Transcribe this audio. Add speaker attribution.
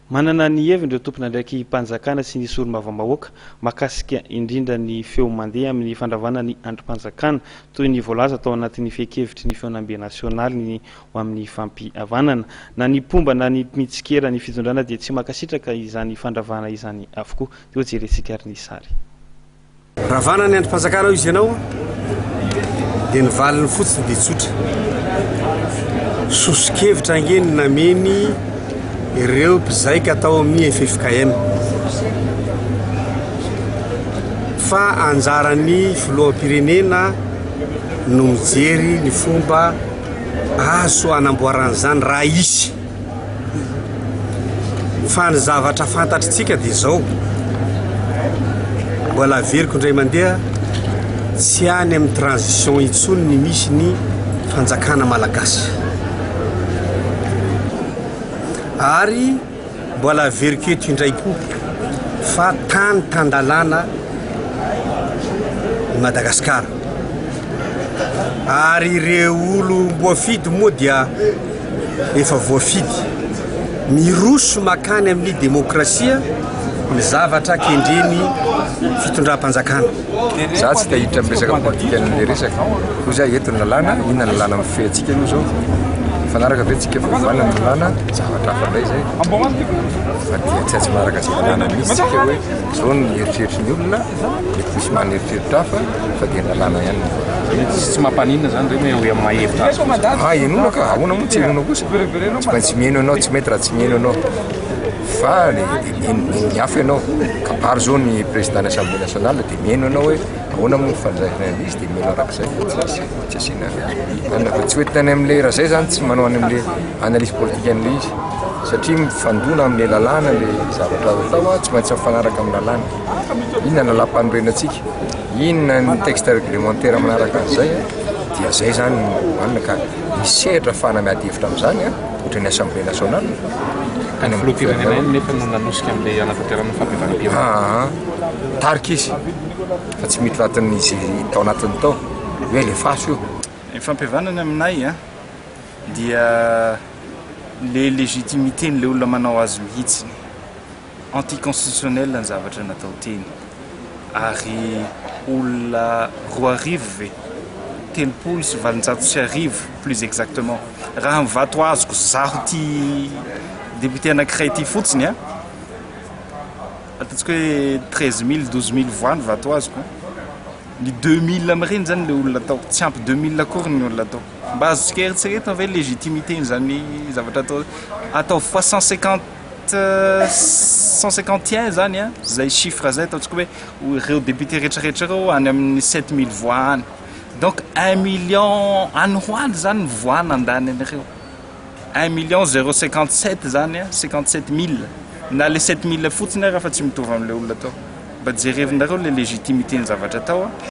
Speaker 1: manana ny hevindreo tompona ndraiky mpanjakana sy ny soro-mavamahoaka mahakasika indrindra ny feo mandeha amin'ny fandravana ny androm-panjakana toy ny voalaza tao anatin'ny feikevitry ny feonambe nasionaly ny ho amin'ny fampihavanana na ny pomba na ny mitsikera ny fitondrana dia tsy makasitraka izany fandravana izany avokoa teo jerentsika ary ny sary
Speaker 2: ravana ny androm-panjakana izy ianao dia ny valiny fotsiny dia tsotra soso-kevitra angeny nameny ireo mpizaika atao amin'ny FFKM fa anjarany filoham-pirenena no mijery ny fomba azo anamboaran'izany raha isy fa ny zavatra fantatritsika dia zao mbola averiko indray mandeha tsy any amin'ny transition intsony ny misy ny fanjakana malagasy ary mbola averiko eto indray koa fa tany tandalana Madagasikara ary ireo olo voafidy moa dia efa voafidy miroso makany amin'ny demokrasia ny zavatra kendreny fitondram-panjakana
Speaker 3: za tsy tahiditra amin'ny resaka politika ny resaka koa za eto ny lalàna inona ny lalàna amin'ny feantsika aloha zao fanaraka ve tsika fivanana ny lalàna zavatra hafa indray zay fa dia tsy atsy maraka zay lalàna misy tsika hoe zao ny eritreritry ny olona mety misy maneritreritry hafa fa dia ny lalàna ihany
Speaker 4: tsy mampanina zany reny hoe amin'ny mahevitra azy
Speaker 3: enona ka ahoana moa tsy enona kosa tsy maintsy mihaino anao tsy mety raha tsy mihaino anao fa ny hafa ianao kabary zao ny président ny assemblée nationale dia mihaino anao hoe ahoana moa fanjahirana izy dia mihaino arak'izay tsy asiana fa tsy hoetiny amin'ilay raha zay zany tsy manao any amin'ilay analyse politique an'ilay izy satria mifandona amin'ilay lalàna ilay zavatra azo atao tsy maintsy mifanaraka amin'ny lalàna inona ny lalàm-panorenantsika inona ny texte réglementaire manaraka an'izay dia zay zany manina ka misehatra fana miady hevitra amin'izany ohatra ny assemblée nationale
Speaker 4: any amin'ny firenena nefa no nanosika amin'ilay anatanterana fampihavanam-pihavanana
Speaker 3: tarika izy fa tsy mety latin'izy tao anatiny tao hoe le faso io
Speaker 5: ny fampihavanana aminay dia le légitimité n'le olona manao azy mihitsiny anticonstitutionnel ny zavatra natao teny ary olona 4 telopolo sy 25 plus exactement raha mivato azoko zaho ty député anankiray ty fotsiny ataontsika hoe 13 000 12 000 voix ny vato azoko ny 2000 amin'ireny zany le olona atao tsy ampy 2000 akory ny olona atao mba azotsika eritseretina ve légitimité zany zavatra atao fois 150e zany zay chiffre zay ataontsika hoe ireo député rehetrarehetra reo any amin'ny 7000 voix any donc 1 million any hoany zany voix nandany an'ireo 1 million 057 zany 57 000 na le 7 000 fotsiny raha fa tsy mitovy amin'ilay olona atao mba jerevindreo le légitimité ny zavatra atao